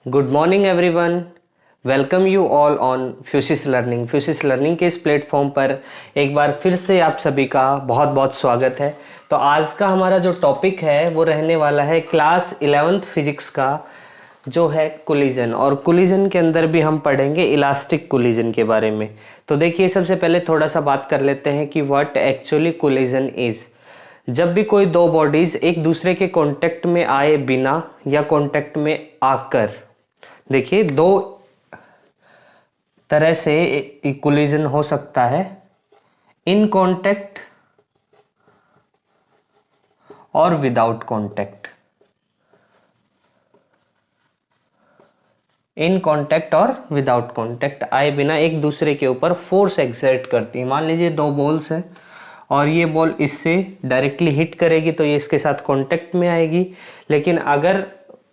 Good morning everyone. Welcome you all on Physis learning. Physis learning के इस platform पर एक बार फिर से आप सभी का बहुत बहुत स्वागत है। तो आज का हमारा जो टॉपिक है वो रहने वाला है क्लास 11th फिजिक्स का, जो है कोलिजन। और कोलिजन के अंदर भी हम पढ़ेंगे इलास्टिक कोलिजन के बारे में। तो देखिए, सबसे पहले थोड़ा सा बात कर लेते हैं कि व्हाट एक्चुअली कोलिजन इज। जब भी कोई दो बॉडीज एक दूसरे के कांटेक्ट में आए बिना या कांटेक्ट में आकर, देखिए दो तरह से कोलिजन हो सकता है, इन कांटेक्ट और विदाउट कांटेक्ट। इन कांटेक्ट और विदाउट कांटेक्ट आए बिना एक दूसरे के ऊपर फोर्स एक्सर्ट करती है। मान लीजिए दो बॉल्स हैं और ये बॉल इससे डायरेक्टली हिट करेगी तो ये इसके साथ कांटेक्ट में आएगी। लेकिन अगर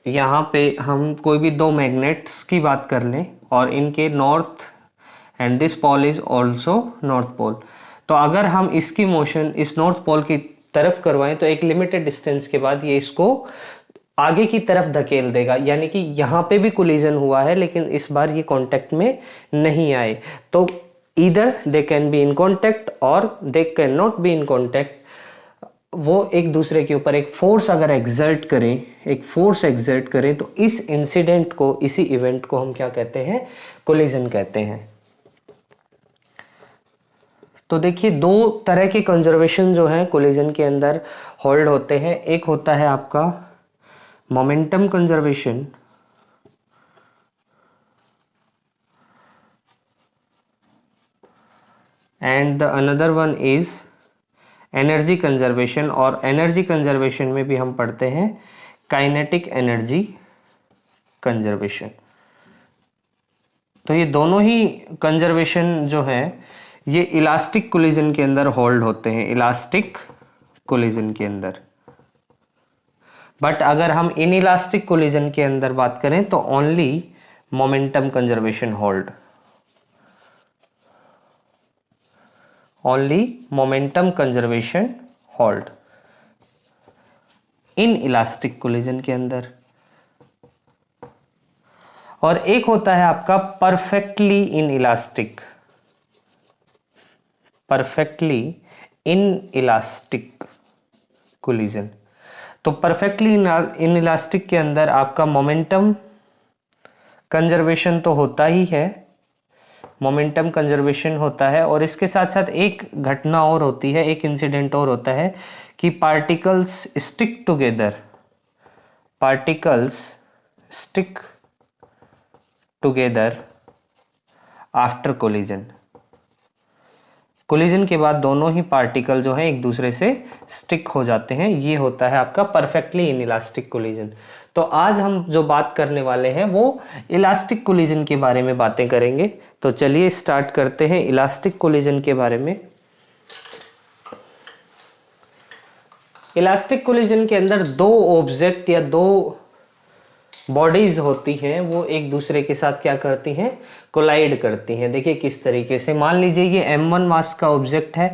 यहाँ पे हम कोई भी दो मैग्नेट्स की बात कर लें और इनके north end this pole is also north pole, तो अगर हम इसकी मोशन इस नॉर्थ पोल की तरफ करवाएं तो एक लिमिटेड डिस्टेंस के बाद ये इसको आगे की तरफ धकेल देगा। यानी कि यहाँ पे भी कोलिजन हुआ है लेकिन इस बार ये कांटेक्ट में नहीं आए। तो either they can be in contact और they can not be in contact. वो एक दूसरे के ऊपर एक फोर्स अगर एग्जर्ट करें, एक फोर्स एग्जर्ट करें, तो इस इंसिडेंट को, इसी इवेंट को हम क्या कहते हैं? कोलिजन कहते हैं। तो देखिए, दो तरह के कंजर्वेशन जो है कोलिजन के अंदर होल्ड होते हैं। एक होता है आपका momentum conservation, and the another one is energy conservation. और एनर्जी कंजर्वेशन में भी हम पढ़ते हैं काइनेटिक एनर्जी कंजर्वेशन। तो ये दोनों ही कंजर्वेशन जो है ये इलास्टिक कोलिजन के अंदर होल्ड होते हैं, इलास्टिक कोलिजन के अंदर। बट अगर हम इन इलास्टिक कोलिजन के अंदर बात करें तो only momentum conservation hold, only momentum conservation hold in elastic collision के अंदर। और एक होता है आपका perfectly in elastic, perfectly in elastic collision. तो परफेक्टली इन इलास्टिक के अंदर आपका मोमेंटम कंजर्वेशन तो होता ही है, मोमेंटम कंजर्वेशन होता है, और इसके साथ साथ एक घटना और होती है, एक इंसिडेंट और होता है कि particles stick together, particles stick together after collision. Collision के बाद दोनों ही पार्टिकल जो हैं एक दूसरे से स्टिक हो जाते हैं। ये होता है आपका परफेक्टली इनइलास्टिक कोलिजन। तो आज हम जो बात करने वाले हैं वो इलास्टिक कोलिजन के बारे में बातें करेंगे। तो चलिए स्टार्ट करते हैं इलास्टिक कोलिजन के बारे में। इलास्टिक कोलिजन के अंदर दो ऑब्जेक्ट या दो बॉडीज होती हैं, वो एक दूसरे के साथ क्या करती हैं? कोलाइड करती हैं। देखिए किस तरीके से। मान लीजिए ये m1 मास का ऑब्जेक्ट है,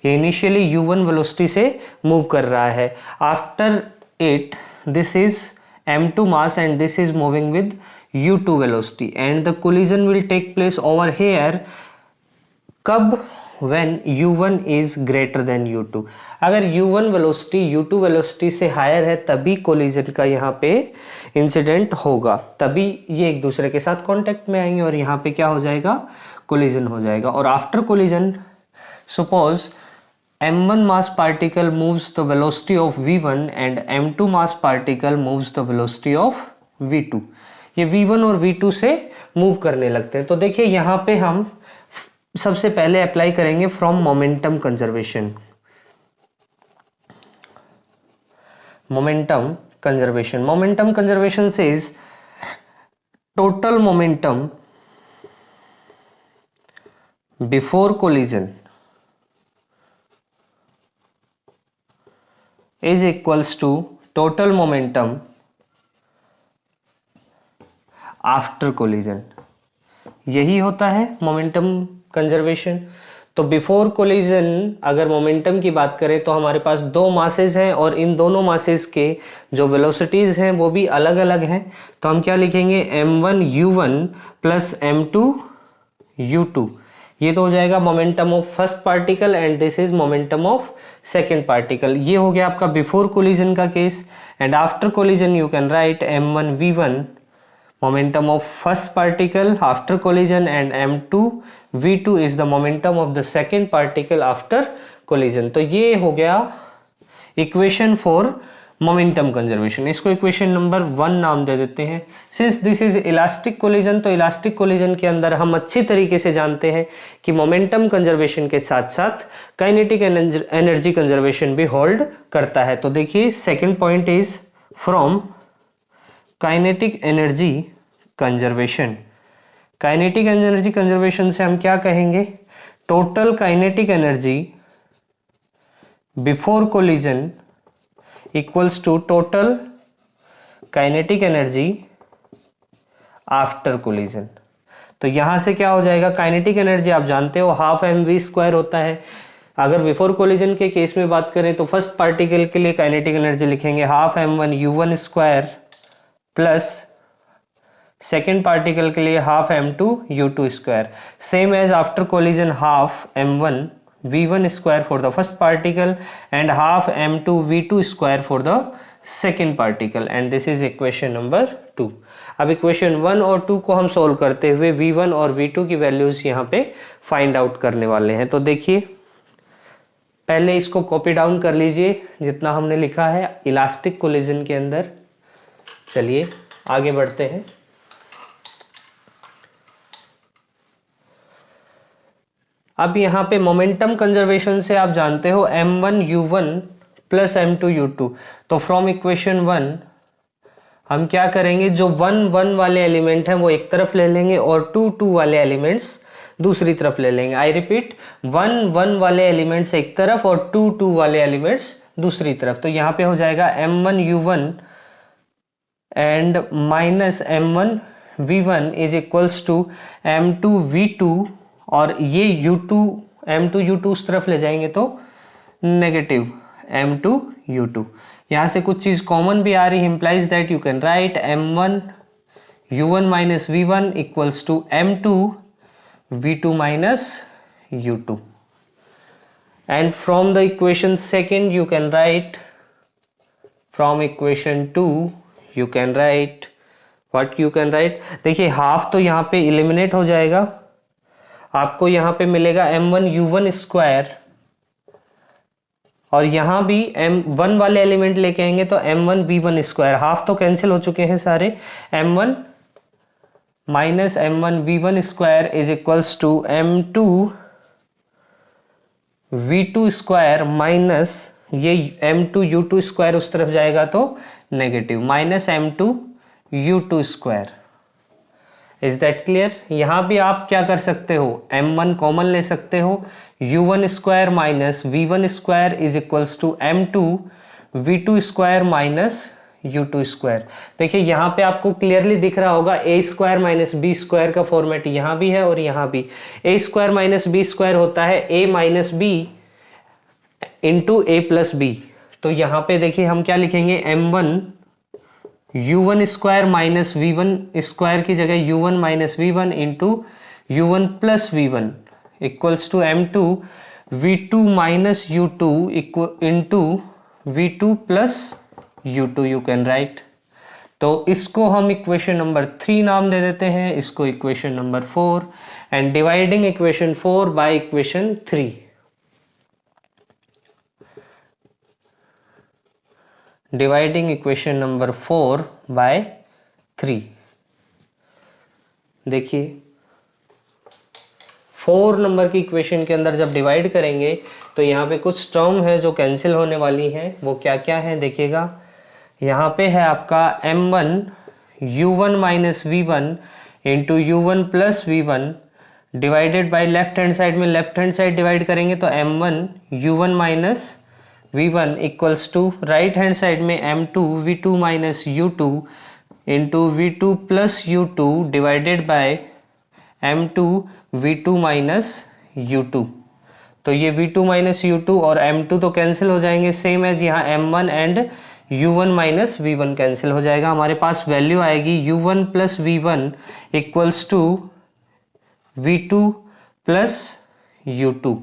ये इनिशियली u1 वेलोसिटी से मूव कर रहा है। After it this is m2 mass and this is moving with u2 velocity and the collision will take place over here. कब? when u1 is greater than u2। अगर u1 velocity u2 velocity से higher है तभी collision का यहाँ पे incident होगा, तभी ये एक दूसरे के साथ कांटेक्ट में आएंगे और यहाँ पे क्या हो जाएगा? कोलिजन हो जाएगा। और after collision suppose m1 mass particle moves the velocity of v1 and m2 mass particle moves the velocity of v2। ये v1 और v2 से मूव करने लगते हैं। तो देखिए यहाँ पे हम सबसे पहले अप्लाई करेंगे from momentum conservation. Momentum conservation, momentum conservation says total momentum before collision is equals to total momentum after collision. यही होता है मोमेंटम कंजर्वेशन। तो बिफोर कोलिजन अगर मोमेंटम की बात करें तो हमारे पास दो मासेस हैं और इन दोनों मासेस के जो वेलोसिटीज हैं वो भी अलग अलग हैं। तो हम क्या लिखेंगे, m1 u1 plus m2 u2। ये तो हो जाएगा momentum of first particle and this is momentum of second particle. ये हो गया आपका बिफोर कोलिजन का case. And after collision you can write m1 v1 momentum of first particle after collision and m2 v2 is the momentum of the second particle after collision। तो ये हो गया equation for momentum conservation. इसको equation number 1 नाम दे देते हैं। Since this is elastic collision, तो elastic collision के अंदर हम अच्छी तरीके से जानते हैं कि मोमेंटम कंजर्वेशन के साथ साथ काइनेटिक एनर्जी कंजर्वेशन भी होल्ड करता है। तो देखिए second point is from kinetic energy conservation. Kinetic energy conservation से हम क्या कहेंगे, total kinetic energy before collision equals to total kinetic energy after collision. तो यहां से क्या हो जाएगा, काइनेटिक एनर्जी आप जानते हो हाफ mv² होता है। अगर बिफोर कोलिजन के केस में बात करें तो फर्स्ट पार्टिकल के लिए काइनेटिक एनर्जी लिखेंगे half m1 u1² plus second particle के लिए half m2 u2²। Same as after collision half m1 v1² for the first particle and half m2 v2² for the second particle and this is equation number 2। अब equation 1 और 2 को हम solve करते हुए v1 और v2 की values यहाँ पे फाइंड आउट करने वाले हैं। तो देखिए पहले इसको कॉपी डाउन कर लीजिए जितना हमने लिखा है इलास्टिक कोलिजन के अंदर। चलिए आगे बढ़ते हैं। अब यहाँ पे मोमेंटम कंजर्वेशन से आप जानते हो m1 u1 plus m2 u2। तो फ्रॉम इक्वेशन 1 हम क्या करेंगे, जो 1 1 वाले एलिमेंट हैं वो एक तरफ ले लेंगे और 2 2 वाले एलिमेंट्स दूसरी तरफ ले लेंगे। आई रिपीट, 1 1 वाले एलिमेंट्स एक तरफ और 2 2 वाले एलिमेंट्स दूसरी तरफ। तो यहाँ पे हो जाएगा m1 u1 and minus m1 v1 is equals to m2 v2 और ये u2 m2 u2 उस तरफ ले जाएंगे तो नेगेटिव m2 u2। यहाँ से कुछ चीज कॉमन भी आ रही है, implies that you can write m1 u1 minus v1 equals to m2 v2 minus u2 and from the equation second you can write from equation 2 you can write what you can write. देखिए half तो यहाँ पे eliminate हो जाएगा, आपको यहाँ पे मिलेगा m1 u1² और यहाँ भी m1 वाले एलिमेंट लेके आएंगे तो m1 v1²। हाफ तो कैंसिल हो चुके हैं सारे। m1 minus m1 v1² is equals to m2 v2² minus ये m2 u2² उस तरफ जाएगा तो negative minus m2 u2²। Is that clear. यहां भी आप क्या कर सकते हो, m1 कॉमन ले सकते हो, u1² minus v1² is equals to m2 v2² minus u2²। देखिए यहां पे आपको क्लियरली दिख रहा होगा a² माइनस b² का फॉर्मेट यहां भी है और यहां भी। a² माइनस b² होता है a minus b into a plus b। तो यहां पे देखिए हम क्या लिखेंगे, m1 u1² माइनस v1² की जगह u1 minus v1 into u1 plus v1 equals to m2 v2 minus u2 into v2 plus u2 you can write. तो इसको हम इक्वेशन नंबर 3 नाम दे देते हैं, इसको equation number 4 and dividing equation 4 by equation 3। Dividing equation number 4 by 3। देखिए 4 number की equation के अंदर जब डिवाइड करेंगे तो यहाँ पे कुछ टर्म है जो कैंसिल होने वाली है। वो क्या क्या है देखिएगा, यहाँ पे है आपका m1 u1 minus v1 into u1 plus v1 divided by left hand side में लेफ्ट हैंड साइड डिवाइड करेंगे तो m1 u1 minus v1 equals to right hand side में m2 v2 minus u2 into v2 plus u2 divided by m2 v2 minus u2 तो ये V2 minus U2 और M2 तो cancel हो जाएंगे, same as यहाँ M1 and U1 minus V1 cancel हो जाएगा। हमारे पास वैल्यू आएगी U1 plus V1 equals to V2 plus U2।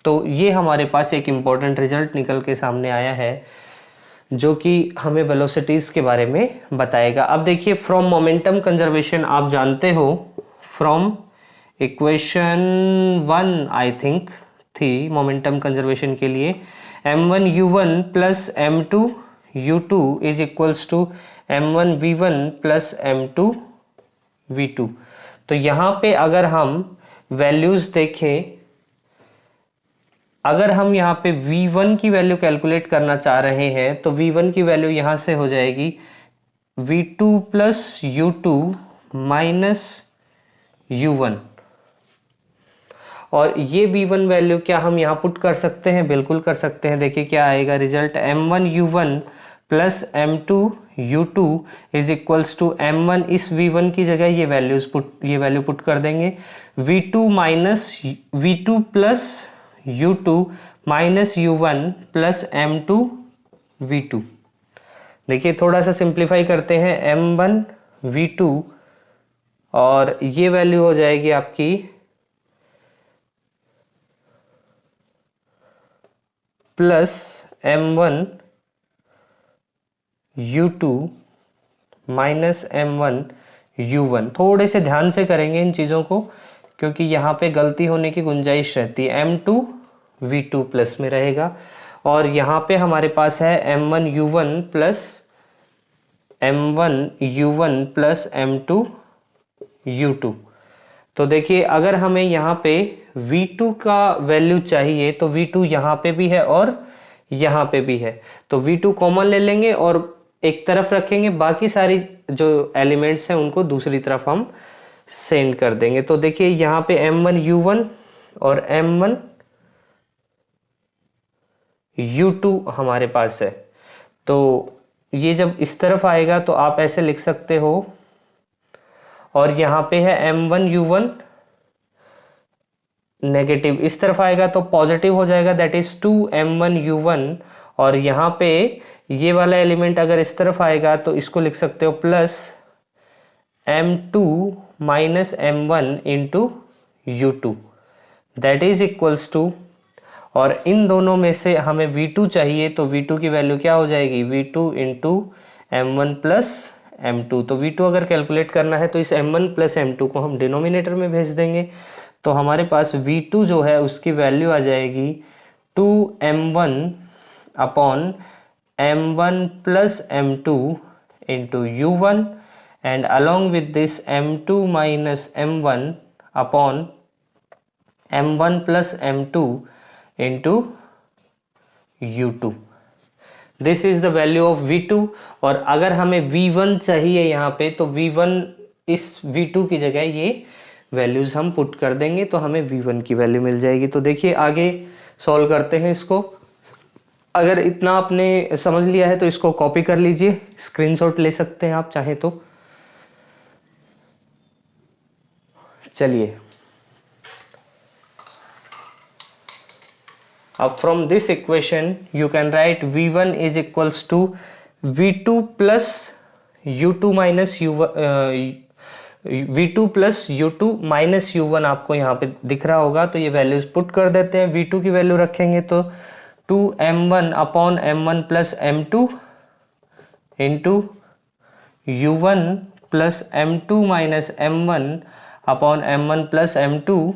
तो ये हमारे पास एक इम्पॉर्टेंट रिजल्ट निकल के सामने आया है जो कि हमें वेलोसिटीज के बारे में बताएगा। अब देखिए फ्रॉम मोमेंटम कंजर्वेशन आप जानते हो, फ्रॉम इक्वेशन 1 आई थिंक थी मोमेंटम कंजर्वेशन के लिए, m1 u1 plus m2 u2 is equals to m1 v1 plus m2 v2। तो यहाँ पे अगर हम वैल्यूज देखें, अगर हम यहाँ पे v1 की वैल्यू कैलकुलेट करना चाह रहे हैं तो v1 की वैल्यू यहाँ से हो जाएगी v2 plus u2 minus u1। और ये v1 वैल्यू क्या हम यहाँ पुट कर सकते हैं? बिल्कुल कर सकते हैं। देखिए क्या आएगा result, m1 u1 plus m2 u2 is equals to m1, इस v1 की जगह ये वैल्यू पुट कर देंगे, v2 plus u2 minus u1 plus m2 v2। देखिए थोड़ा सा सिंप्लीफाई करते हैं, m1 v2 और ये वैल्यू हो जाएगी आपकी plus m1 u2 minus m1 u1। थोड़े से ध्यान से करेंगे इन चीज़ों को क्योंकि यहाँ पे गलती होने की गुंजाइश रहती है। m2 v2 प्लस में रहेगा और यहाँ पे हमारे पास है m1 u1 plus m2 u2। तो देखिए अगर हमें यहाँ पे v2 का वैल्यू चाहिए तो v2 यहाँ पे भी है और यहाँ पे भी है, तो v2 कॉमन ले लेंगे और एक तरफ रखेंगे, बाकी सारी जो एलिमेंट्स हैं उनको दूसरी तरफ हम सेंड कर देंगे। तो देखिए यहाँ पे m1 u1 और m1 u2 हमारे पास है, तो ये जब इस तरफ आएगा तो आप ऐसे लिख सकते हो, और यहाँ पे है m1 u1 नेगेटिव, इस तरफ आएगा तो पॉजिटिव हो जाएगा, दैट इज 2m1 u1, और यहाँ पे ये वाला एलिमेंट अगर इस तरफ आएगा तो इसको लिख सकते हो plus m2 minus m1 into u2, that is equals to, और इन दोनों में से हमें v2 चाहिए तो v2 की वैल्यू क्या हो जाएगी, v2 into m1 plus m2। तो v2 अगर कैलकुलेट करना है तो इस m1 प्लस m2 को हम डिनोमिनेटर में भेज देंगे, तो हमारे पास v2 जो है उसकी वैल्यू आ जाएगी 2m1 upon m1 plus m2 into u1 and along with this m2 minus m1 upon m1 plus m2 into u2। This is the value of v2। और अगर हमें v1 चाहिए यहाँ पे तो v1 इस v2 की जगह ये वैल्यूज हम पुट कर देंगे तो हमें v1 की वैल्यू मिल जाएगी। तो देखिए आगे सॉल्व करते हैं इसको। अगर इतना आपने समझ लिया है तो इसको कॉपी कर लीजिए, स्क्रीनशॉट ले सकते हैं आप चाहे तो। चलिए अब from this equation you can write v1 is equals to v2 plus u2 minus v2 plus u2 minus u1 आपको यहाँ पे दिख रहा होगा, तो ये वैल्यूज पुट कर देते हैं। v2 की वैल्यू रखेंगे तो 2m1 upon m1 plus m2 into u1 plus m2 minus m1 upon m1 plus m2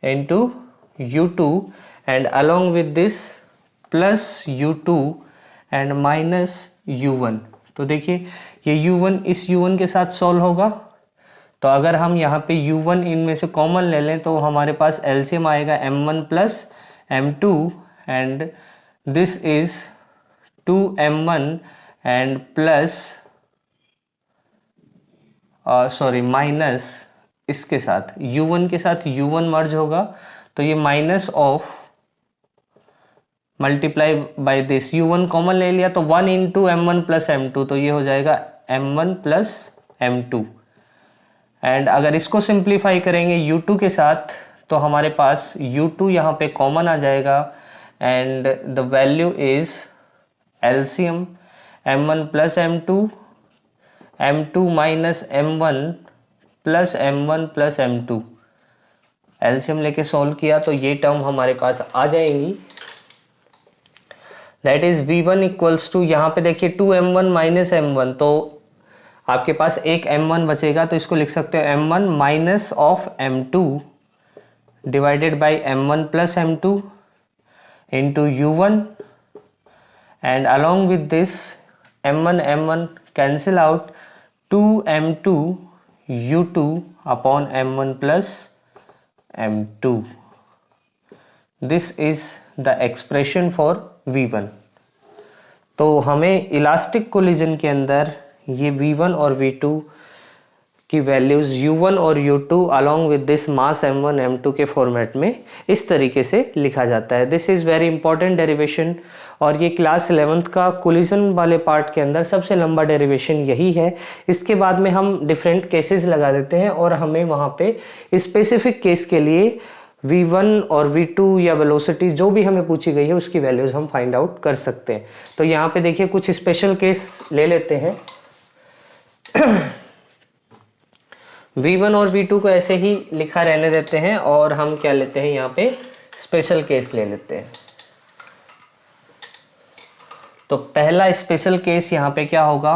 into u2 and along with this plus u2 and minus u1। तो देखिए ये u1 इस u1 के साथ सॉल्व होगा, तो अगर हम यहाँ पे u1 इनमें से कॉमन ले लें तो हमारे पास एलसीएम आएगा m1 plus m2 and this is 2m1 and plus minus इसके साथ u1 के साथ u1 मर्ज होगा, तो ये minus of multiply by this u1 common ले लिया तो 1 इंटू m1 प्लस m2, तो ये हो जाएगा m1 प्लस m2। एंड अगर इसको सिंप्लीफाई करेंगे u2 के साथ तो हमारे पास U2 यहाँ पे कॉमन आ जाएगा and the value is LCM M1 plus M2, M2 minus M1 plus M1 plus M2। LCM लेके सॉल्व किया तो ये टर्म हमारे पास आ जाएंगी। That is V1 equals to, यहाँ पे देखिए 2M1 माइनस M1, तो आपके पास एक M1 बचेगा, तो इसको लिख सकते हो M1 minus of M2 divided by M1 plus M2 into U1 and along with this M1 M1 cancel out, 2M2 U2 upon M1 plus M2। This is the expression for V1। तो हमें elastic collision के अंदर ये V1 और V2 की values U1 और U2 along with this mass M1 M2 के format में इस तरीके से लिखा जाता है। This is very important derivation और ये क्लास 11th का कोलिजन वाले पार्ट के अंदर सबसे लंबा डेरिवेशन यही है। इसके बाद में हम डिफरेंट केसेस लगा देते हैं और हमें वहाँ पे स्पेसिफिक केस के लिए V1 और V2 या वेलोसिटी जो भी हमें पूछी गई है उसकी वैल्यूज हम फाइंड आउट कर सकते हैं। तो यहाँ पे देखिए कुछ स्पेशल केस ले लेते हैं। V1 और V2 को ऐसे ही लिखा रहने देते हैं और हम क्या लेते हैं, यहाँ पे स्पेशल केस ले लेते हैं। तो पहला स्पेशल केस यहाँ पे क्या होगा,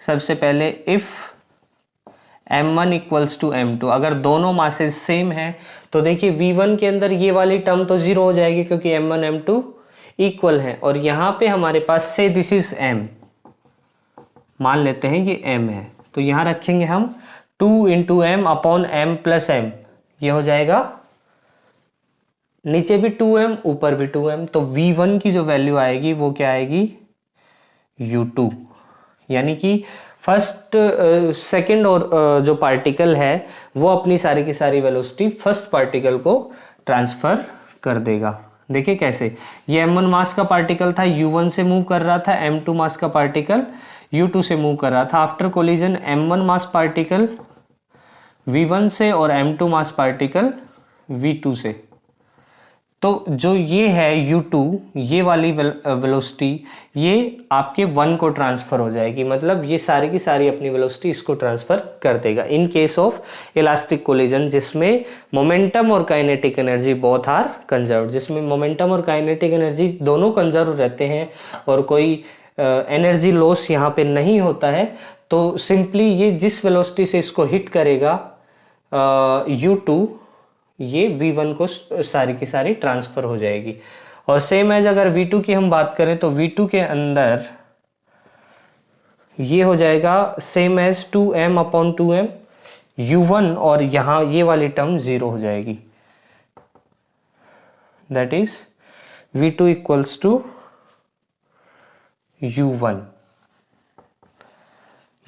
सबसे पहले if M1 equals to M2, अगर दोनों मासेस सेम हैं तो देखिए V1 के अंदर ये वाली टर्म तो जीरो हो जाएगी क्योंकि M1 M2 इक्वल है, और यहाँ पे हमारे पास से दिस इज M, मान लेते हैं ये M है, तो यहाँ रखेंगे हम 2 into M upon M plus M, ये हो जाएगा नीचे भी 2M ऊपर भी 2M, तो V1 की जो वैल्यू आएगी वो क्या आएगी U2, यानी कि फर्स्ट सेकंड और जो पार्टिकल है वो अपनी सारी की सारी वेलोसिटी फर्स्ट पार्टिकल को ट्रांसफर कर देगा। देखिए कैसे, ये M1 मास का पार्टिकल था, U1 से मूव कर रहा था, M2 मास का पार्टिकल U2 से मूव कर रहा था। आफ्टर कोलिजन M1 मास पार्टिकल V1 से और M2 मास पार्टिकल V2 से, तो जो ये है U2, ये वाली वेलोसिटी ये आपके 1 को ट्रांसफर हो जाएगी, मतलब ये सारी की सारी अपनी वेलोसिटी इसको ट्रांसफर कर देगा। In case of elastic collision जिसमें मोमेंटम और kinetic energy both are conserve, जिसमें मोमेंटम और काइनेटिक एनर्जी दोनों कंजर्व रहते हैं और कोई एनर्जी लॉस यहाँ पे नहीं होता है, तो सिंपली ये जिस वेलोसिटी से इसको हिट करेगा U2, ये V1 को सारी की सारी ट्रांसफर हो जाएगी। और सेम एज अगर V2 की हम बात करें तो V2 के अंदर ये हो जाएगा same as 2M upon 2M U1, और यहाँ ये वाली टर्म जीरो हो जाएगी, that is V2 equals to U1।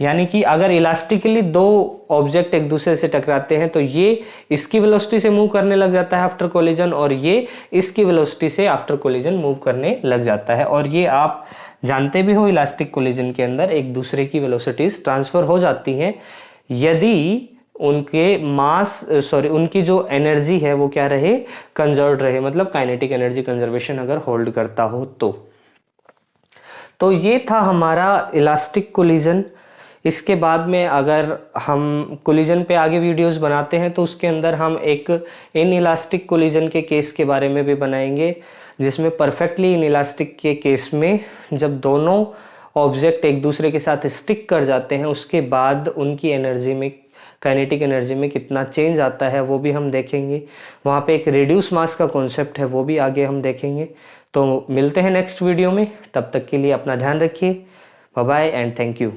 यानी कि अगर इलास्टिकली दो ऑब्जेक्ट एक दूसरे से टकराते हैं तो ये इसकी वेलोसिटी से मूव करने लग जाता है आफ्टर कोलिजन, और ये इसकी वेलोसिटी से आफ्टर कोलिजन मूव करने लग जाता है। और ये आप जानते भी हो इलास्टिक कोलिजन के अंदर एक दूसरे की वेलोसिटीज ट्रांसफर हो जाती हैं यदि उनके उनकी जो एनर्जी है वो क्या रहे, कंजर्व्ड रहे, मतलब काइनेटिक एनर्जी कंजर्वेशन अगर होल्ड करता हो तो ये था हमारा इलास्टिक कोलिजन। इसके बाद में अगर हम कोलिजन पे आगे वीडियोस बनाते हैं तो उसके अंदर हम एक इन इलास्टिक कोलिजन के केस के बारे में भी बनाएंगे, जिसमें परफेक्टली इन इलास्टिक के केस में जब दोनों ऑब्जेक्ट एक दूसरे के साथ स्टिक कर जाते हैं उसके बाद उनकी एनर्जी में, काइनेटिक एनर्जी में कितना चेंज आता है वो भी हम देखेंगे। वहाँ पे एक रिड्यूस मास का कॉन्सेप्ट है वो भी आगे हम देखेंगे। तो मिलते हैं नेक्स्ट वीडियो में, तब तक के लिए अपना ध्यान रखिए। Bye bye and thank you.